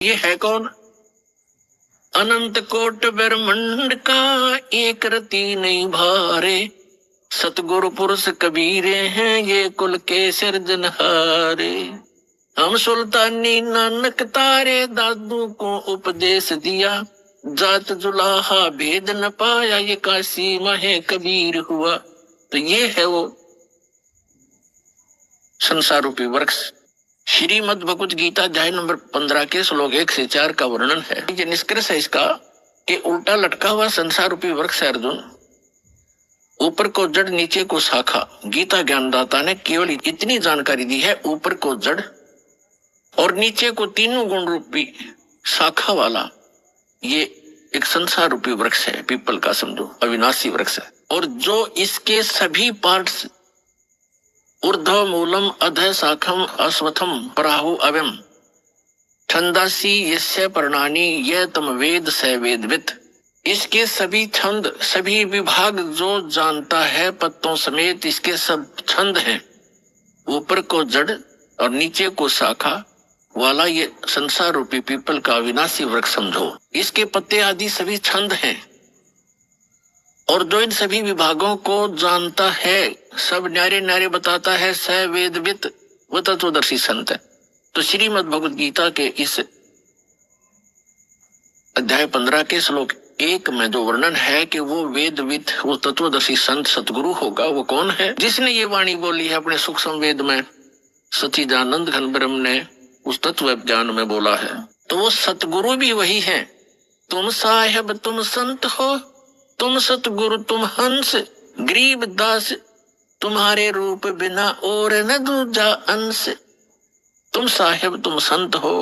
ये है कौन? अनंत कोट ब्रह्मांड का एक रति नहीं भारे, सतगुरु पुरुष कबीरे हैं ये कुल के सिरजनहारे। हम सुल्तानी नानक तारे दादू को उपदेश दिया, जात जुलाहा भेद न पाया ये काशी माहे कबीर हुआ। तो ये है वो संसार रूपी वृक्ष। श्रीमद् भगवत गीता अध्याय नंबर 15 के श्लोक 1 से 4 का वर्णन है। ये निष्कर्ष है इसका कि उल्टा लटका हुआ संसार रूपी वृक्ष है अर्जुन, ऊपर को जड़ नीचे को शाखा। गीता ज्ञानदाता ने केवल इतनी जानकारी दी है, ऊपर को जड़ और नीचे को तीनों गुण रूपी शाखा वाला ये एक संसार रूपी वृक्ष है, पीपल का समझो अविनाशी वृक्ष है। और जो इसके सभी पार्ट्स ऊर्ध्व मूलम अधः शाखम अश्वत्थम पराहु अव्यम छंदासी यस्य पर्णानि ये तम वेद स वेदवित्। इसके सभी छंद सभी विभाग जो जानता है, पत्तों समेत इसके सब छंद हैं। ऊपर को जड़ और नीचे को शाखा वाला ये संसार रूपी पीपल का अविनाशी वृक्ष समझो। इसके पत्ते आदि सभी छंद हैं और जो इन सभी विभागों को जानता है, सब न्यारे न्यारे बताता है, स वेदवित् वो तत्वदर्शी संत है। तो श्रीमद् भगवत गीता के इस अध्याय 15 के श्लोक 1 में जो वर्णन है कि वो वेदवित् वो तत्वदर्शी संत सतगुरु होगा, वो कौन है? जिसने ये वाणी बोली है अपने सुख संवेद में, सच्चिदानंद घन ब्रह्म ने उस तत्व ज्ञान में बोला है। तो वो सतगुरु भी वही है। तुम साहेब तुम संत हो, तुम सतगुरु तुम हंस, गरीब दास तुम्हारे रूप बिना और न दूजा अंश। तुम साहेब तुम संत हो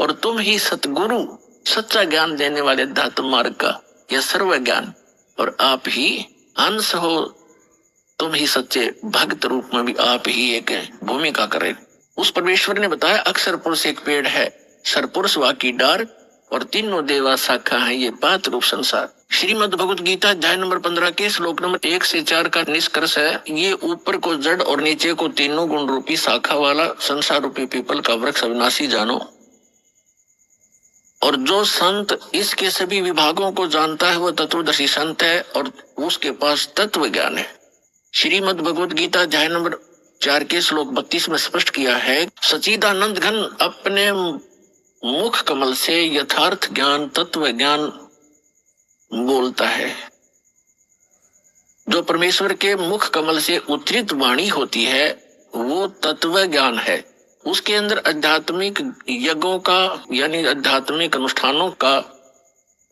और तुम ही सतगुरु, सच्चा ज्ञान देने वाले अध्यात्म मार्ग का यह सर्व ज्ञान, और आप ही अंश हो, तुम ही सच्चे भक्त रूप में भी आप ही एक भूमिका करें। उस परमेश्वर ने बताया अक्षर पुरुष एक पेड़ है, सरपुरुष वाकी डार और तीनों देवा शाखा है ये पात रूप संसार। श्रीमद् भगवत गीता अध्याय नंबर 15 के श्लोक नंबर 1 से 4 का निष्कर्ष है, ये ऊपर को जड़ और नीचे को तीनों गुण रूपी शाखा वाला संसार रूपी पीपल का वृक्ष अविनाशी जानो। और जो संत इसके सभी विभागों को जानता है वो तत्वदर्शी संत है और उसके पास तत्व ज्ञान है। श्रीमद् भगवत गीता अध्याय नंबर 4 के श्लोक 32 में स्पष्ट किया है, सच्चिदानंद घन अपने मुख कमल से यथार्थ ज्ञान तत्व ज्ञान बोलता है। जो परमेश्वर के मुख कमल से उद्धृत वाणी होती है वो तत्व ज्ञान है। उसके अंदर आध्यात्मिक यज्ञों का यानी आध्यात्मिक अनुष्ठानों का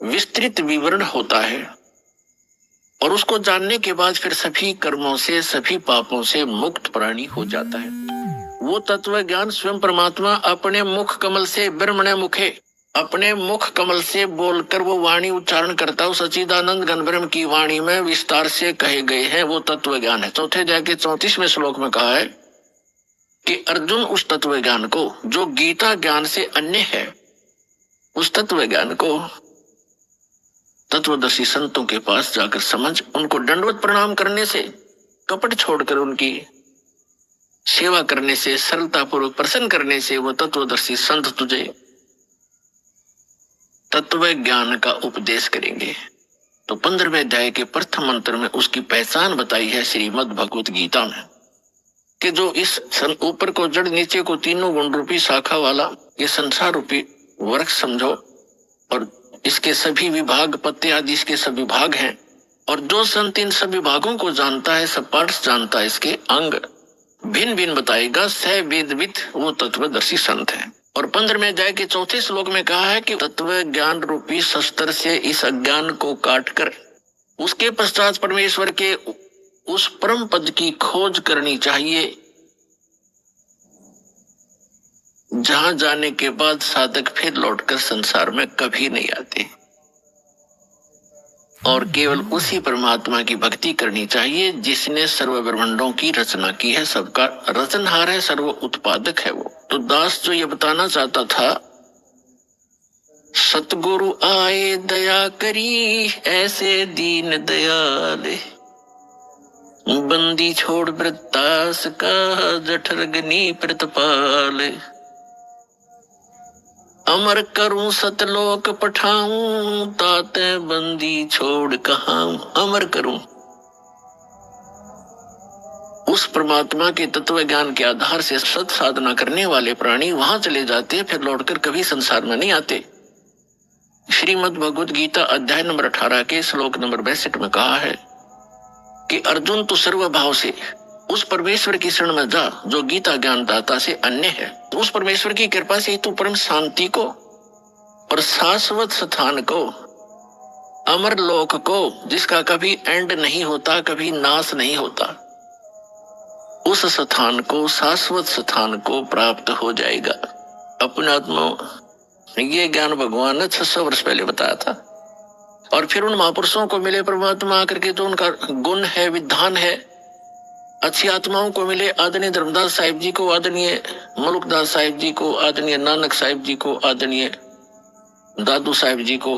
विस्तृत विवरण होता है और उसको जानने के बाद फिर सभी कर्मों से सभी पापों से मुक्त प्राणी हो जाता है। वो तत्व ज्ञान स्वयं परमात्मा अपने मुख कमल से ब्रह्मणे मुखे, अपने मुख कमल से बोलकर वो वाणी उच्चारण करता है। सच्चिदानंद घन ब्रह्म की वाणी में विस्तार से कहे गए हैं वो तत्व ज्ञान है। चौथे अध्याय के 34वें श्लोक में कहा है कि अर्जुन उस तत्व ज्ञान को जो गीता ज्ञान से अन्य है, उस तत्व ज्ञान को तत्वदर्शी संतों के पास जाकर समझ, उनको दंडवत प्रणाम करने से, कपट छोड़कर उनकी सेवा करने से, सरलता पूर्वक प्रसन्न करने से वो तत्वदर्शी संत तुझे तत्व ज्ञान का उपदेश करेंगे। तो 15वें अध्याय के प्रथम मंत्र में उसकी पहचान बताई है श्रीमद् भगवत गीता में कि जो इस ऊपर को जड़ नीचे को तीनों गुण रूपी शाखा वाला ये संसार रूपी वृक्ष समझो और इसके सभी विभाग पत्ते आदि इसके सभी भाग हैं। और जो संत इन सभी भागों को जानता है, सब पार्ट्स जानता है, इसके अंग भिन्न भिन्न बताएगा, स वेदवित् वो तत्वदर्शी संत है। और 15वें अध्याय के चौथे श्लोक में कहा है कि तत्व ज्ञान रूपी शस्त्र से इस अज्ञान को काटकर उसके पश्चात परमेश्वर के उस परम पद की खोज करनी चाहिए, जहां जाने के बाद साधक फिर लौटकर संसार में कभी नहीं आते और केवल उसी परमात्मा की भक्ति करनी चाहिए जिसने सर्व ब्रह्मांडों की रचना की है, सबका रचनहार है, सर्व उत्पादक है वो। तो दास जो ये बताना चाहता था, सतगुरु आए दया करी ऐसे दीन दयाल, बंदी छोड़ वृत्तास का जठर गनी प्रतिपाल। अमर करूं सतलोक पठाऊं, ताते बंदी छोड़ कहां। अमर करूं, उस परमात्मा के तत्व ज्ञान के आधार से सत साधना करने वाले प्राणी वहां चले जाते, फिर लौटकर कभी संसार में नहीं आते। श्रीमद् भगवद गीता अध्याय नंबर 18 के श्लोक नंबर 62 में कहा है कि अर्जुन तो सर्वभाव से उस परमेश्वर की शरण में जा जो गीता ज्ञान दाता से अन्य है। तो उस परमेश्वर की कृपा से तू परम शांति को और शाश्वत स्थान को, अमर लोक को, जिसका कभी एंड नहीं होता, कभी नाश नहीं होता, उस स्थान को, शाश्वत स्थान को प्राप्त हो जाएगा। अपने आत्मा ये ज्ञान भगवान ने 600 वर्ष पहले बताया था। और फिर उन महापुरुषों को मिले परमात्मा आकर के, जो उनका गुण है, विधान है, अच्छी आत्माओं को मिले। आदरणीय धर्मदास साहिब जी को, आदरणीय मुल्कदास साहिब जी को, आदरणीय नानक साहिब जी को, आदरणीय दादू साहिब जी को,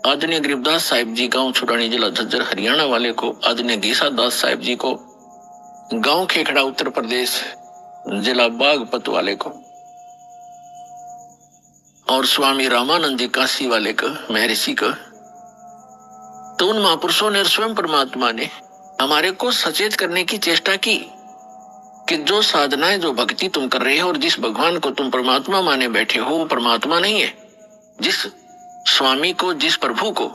आदरणीय गरीबदास साहिब जी गांव छुड़ानी जिला झज्जर हरियाणा वाले को, आदरणीय गीसा दास साहिब जी को गांव खेखड़ा उत्तर प्रदेश जिला बागपत वाले को, और स्वामी रामानंद जी काशी वाले को, महर्षि को। तो उन महापुरुषों ने, स्वयं परमात्मा ने हमारे को सचेत करने की चेष्टा की कि जो साधनाएं, जो भक्ति तुम कर रहे हो और जिस भगवान को तुम परमात्मा माने बैठे हो, वो परमात्मा नहीं है। जिस स्वामी को, जिस प्रभु को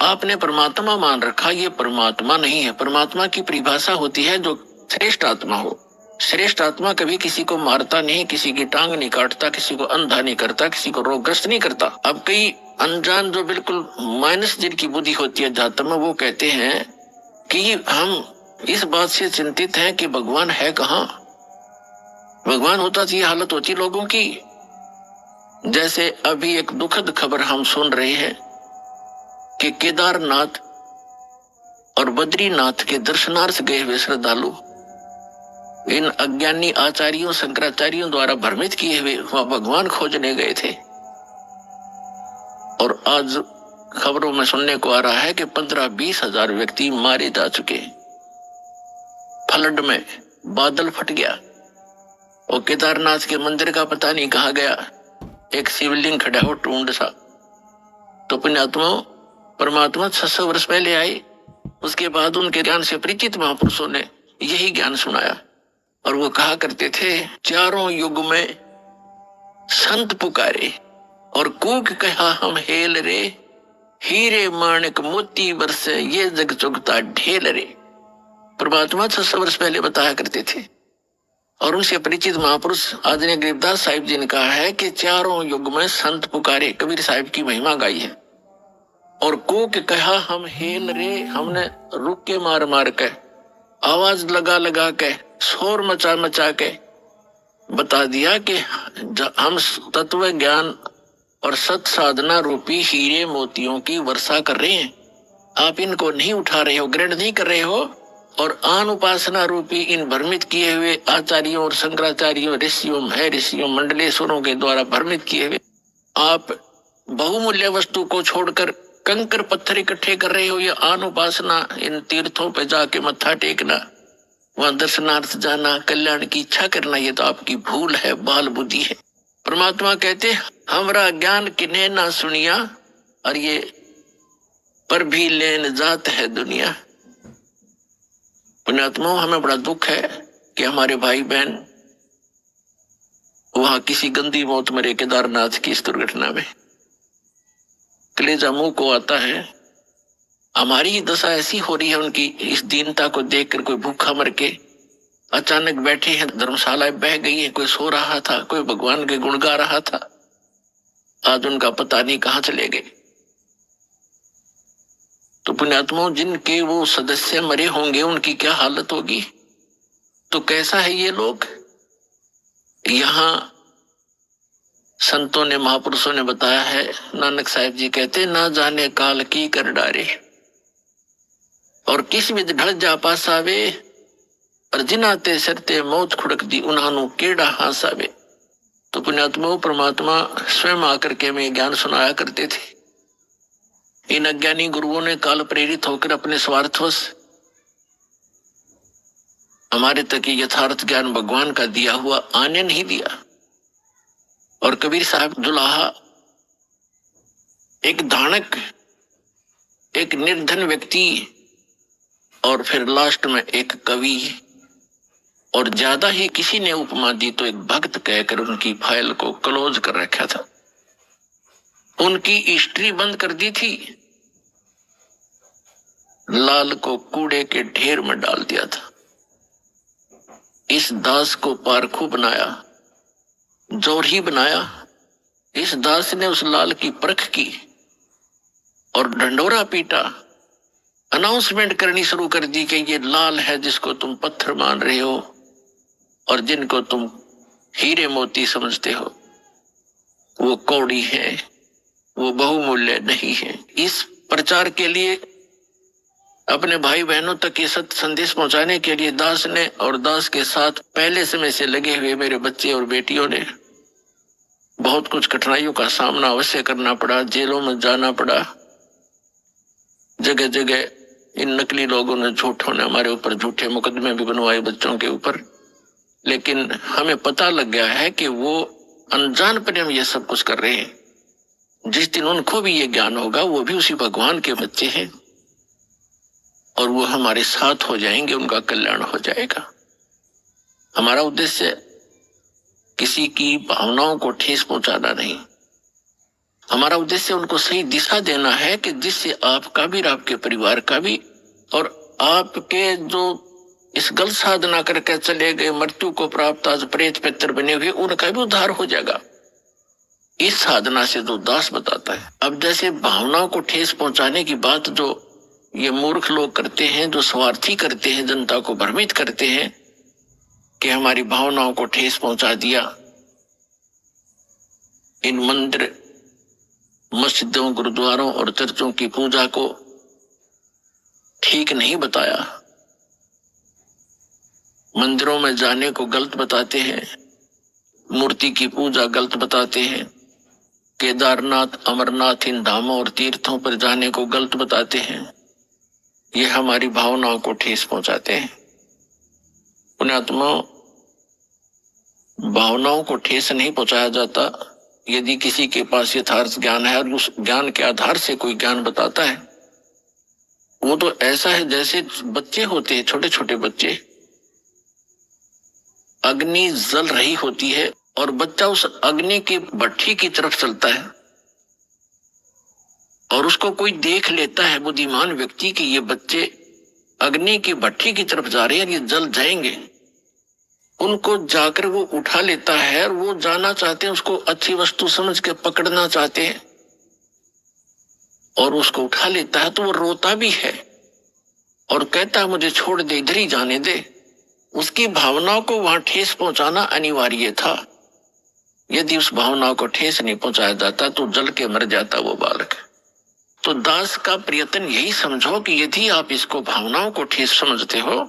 आपने परमात्मा मान रखा, ये परमात्मा नहीं है। परमात्मा की परिभाषा होती है जो श्रेष्ठ आत्मा हो। श्रेष्ठ आत्मा कभी किसी को मारता नहीं, किसी की टांग नहीं काटता, किसी को अंधा नहीं करता, किसी को रोगग्रस्त नहीं करता। अब कई अनजान जो बिल्कुल माइनस जिनकी बुद्धि होती है जातम में, वो कहते हैं कि हम इस बात से चिंतित हैं कि भगवान है कहाँ। भगवान होता तो ये हालत होती लोगों की। जैसे अभी एक दुखद खबर हम सुन रहे हैं कि केदारनाथ और बद्रीनाथ के दर्शनार्थ गए हुए श्रद्धालु इन अज्ञानी आचार्यों, शंकराचार्यों द्वारा भ्रमित किए हुए वहां भगवान खोजने गए थे। और आज खबरों में सुनने को आ रहा है कि 15-20 हजार व्यक्ति मारे जा चुके। फ्लड में बादल फट गया और केदारनाथ के मंदिर का पता नहीं कहा गया, एक शिवलिंग खड़ा हो टूंड सा। तो पुण्यात्माओं, परमात्मा 600 वर्ष पहले आए, उसके बाद उनके ज्ञान से परिचित महापुरुषों ने यही ज्ञान सुनाया। और वो कहा करते थे, चारों युग में संत पुकारे और कूक कहा हम हेल रे, हीरे माणिक मोती बरसे ये जग चुगता ढेल रे। परमात्मा 600 वर्ष पहले बताया करते थे। और उनसे परिचित महापुरुष आदरणीय गरीबदास साहिब जी ने कहा है कि चारों युग में संत पुकारे, कबीर साहिब की महिमा गाई है। और कूक कहा हम हेल रे, हमने रुक के मार मार के, आवाज लगा लगा के, शोर मचा मचा के बता दिया कि हम तत्व ज्ञान और सत साधना रूपी हीरे मोतियों की वर्षा कर रहे हैं। आप इनको नहीं उठा रहे हो, ग्रहण नहीं कर रहे हो। और आन उपासना रूपी इन भ्रमित किए हुए आचार्यों और शंकराचार्यों, ऋषियों, महर्षियों, मंडलेश्वरों के द्वारा भ्रमित किए हुए आप बहुमूल्य वस्तु को छोड़कर कंकर पत्थर इकट्ठे कर रहे हो। ये आन उपासना, इन तीर्थों पे जाके मत्था टेकना, वहां दर्शनार्थ जाना, कल्याण की इच्छा करना, ये तो आपकी भूल है, बाल बुद्धि है। परमात्मा कहते हमरा ज्ञान किन्हें ना सुनिया, और ये पर भी लेन जात है दुनिया। पुण्यात्मा, हमें बड़ा दुख है कि हमारे भाई बहन वहां किसी गंदी मौत मरे केदारनाथ की इस दुर्घटना में। कलेजा मुंह को आता है। हमारी ही दशा ऐसी हो रही है उनकी इस दीनता को देखकर। कोई भूखा मर के अचानक बैठे हैं, धर्मशालाएं बह गई है, कोई सो रहा था, कोई भगवान के गुण गा रहा था, आज उनका पता नहीं कहां चले गए। तो पुण्यात्माओं, जिनके वो सदस्य मरे होंगे उनकी क्या हालत होगी। तो कैसा है ये लोग। यहां संतों ने, महापुरुषों ने बताया है। नानक साहिब जी कहते, ना जाने काल की कर डारे, और किस विध ढल जा पासावे, और जिनाते सरते मौत खुड़क दी उन्हानु केड़ा हासावे। तो पुण्यात्मा, परमात्मा स्वयं आकर के हमें ज्ञान सुनाया करते थे। इन अज्ञानी गुरुओं ने काल प्रेरित होकर अपने स्वार्थवश हमारे तक यथार्थ ज्ञान भगवान का दिया हुआ आने नहीं दिया। और कबीर साहब दुल्हा एक धानक, एक निर्धन व्यक्ति, और फिर लास्ट में एक कवि, और ज्यादा ही किसी ने उपमा दी तो एक भक्त कहकर उनकी फाइल को क्लोज कर रखा था, उनकी हिस्ट्री बंद कर दी थी, लाल को कूड़े के ढेर में डाल दिया था। इस दास को पारखू बनाया, जोरही बनाया। इस दास ने उस लाल की परख की और ढंडोरा पीटा, अनाउंसमेंट करनी शुरू कर दी कि ये लाल है जिसको तुम पत्थर मान रहे हो और जिनको तुम हीरे मोती समझते हो, वो कौड़ी है, वो बहुमूल्य नहीं है। इस प्रचार के लिए, अपने भाई बहनों तक ये सत्य संदेश पहुंचाने के लिए दास ने और दास के साथ पहले समय से लगे हुए मेरे बच्चे और बेटियों ने बहुत कुछ कठिनाइयों का सामना अवश्य करना पड़ा, जेलों में जाना पड़ा, जगह जगह इन नकली लोगों ने, झूठों ने हमारे ऊपर झूठे मुकदमे भी बनवाए बच्चों के ऊपर। लेकिन हमें पता लग गया है कि वो अनजानपने में ये सब कुछ कर रहे हैं। जिस दिन उनको भी ये ज्ञान होगा, वो भी उसी भगवान के बच्चे हैं और वो हमारे साथ हो जाएंगे, उनका कल्याण हो जाएगा। हमारा उद्देश्य किसी की भावनाओं को ठेस पहुंचाना नहीं, हमारा उद्देश्य उनको सही दिशा देना है कि जिससे आपका भी, आपके परिवार का भी, और आपके जो इस गलत साधना करके चले गए, मृत्यु को प्राप्त आज प्रेत पितर बने हुए, उनका भी उद्धार हो जाएगा इस साधना से, जो दास बताता है। अब जैसे भावनाओं को ठेस पहुंचाने की बात जो ये मूर्ख लोग करते हैं, जो स्वार्थी करते हैं, जनता को भ्रमित करते हैं कि हमारी भावनाओं को ठेस पहुंचा दिया, इन मंदिर, मस्जिदों, गुरुद्वारों और चर्चों की पूजा को ठीक नहीं बताया, मंदिरों में जाने को गलत बताते हैं, मूर्ति की पूजा गलत बताते हैं, केदारनाथ, अमरनाथ, इन धामों और तीर्थों पर जाने को गलत बताते हैं, ये हमारी भावनाओं को ठेस पहुंचाते हैं। पुण्यात्माओं, भावनाओं को ठेस नहीं पहुंचाया जाता। यदि किसी के पास यथार्थ ज्ञान है और उस ज्ञान के आधार से कोई ज्ञान बताता है, वो तो ऐसा है जैसे बच्चे होते हैं, छोटे छोटे बच्चे, अग्नि जल रही होती है और बच्चा उस अग्नि की भट्ठी की तरफ चलता है और उसको कोई देख लेता है, बुद्धिमान व्यक्ति, कि ये बच्चे अग्नि की भट्ठी की तरफ जा रहे हैं, ये जल जाएंगे, उनको जाकर वो उठा लेता है और वो जाना चाहते हैं, उसको अच्छी वस्तु समझ के पकड़ना चाहते हैं और उसको उठा लेता है, तो वो रोता भी है और कहता है मुझे छोड़ दे, इधर ही जाने दे। उसकी भावनाओं को वहां ठेस पहुंचाना अनिवार्य था। यदि उस भावनाओं को ठेस नहीं पहुंचाया जाता तो जल के मर जाता वो बालक। तो दास का प्रयत्न यही समझो कि यदि आप इसको भावनाओं को ठेस समझते हो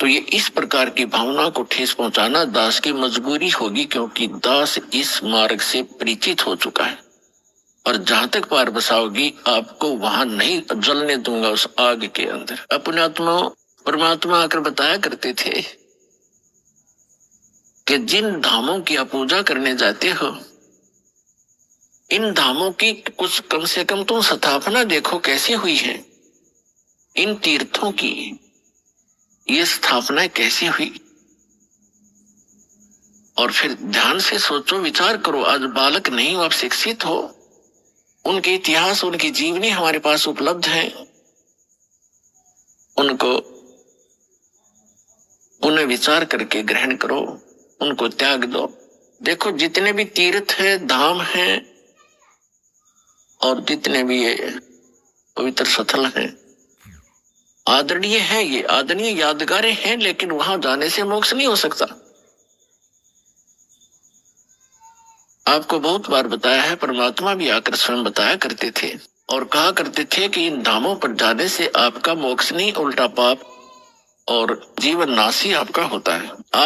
तो ये इस प्रकार की भावनाओं को ठेस पहुंचाना दास की मजबूरी होगी, क्योंकि दास इस मार्ग से परिचित हो चुका है और जहां तक पार बसाओगी आपको वहां नहीं जलने दूंगा उस आग के अंदर। अपने आत्मा, परमात्मा आकर बताया करते थे कि जिन धामों की आप पूजा करने जाते हो, इन धामों की कुछ कम से कम तुम स्थापना देखो कैसी हुई है, इन तीर्थों की ये स्थापना कैसी हुई, और फिर ध्यान से सोचो, विचार करो। आज बालक नहीं हो, आप शिक्षित हो, उनके इतिहास, उनकी जीवनी हमारे पास उपलब्ध है, उन्हें विचार करके ग्रहण करो, उनको त्याग दो। देखो जितने भी तीर्थ है, धाम है और जितने भी ये पवित्र स्थल हैं, आदरणीय है, ये आदरणीय यादगारें हैं, लेकिन वहां जाने से मोक्ष नहीं हो सकता। आपको बहुत बार बताया है, परमात्मा भी आकर स्वयं बताया करते थे और कहा करते थे कि इन धामों पर जाने से आपका मोक्ष नहीं, उल्टा पाप और जीवन नाश ही आपका होता है। आप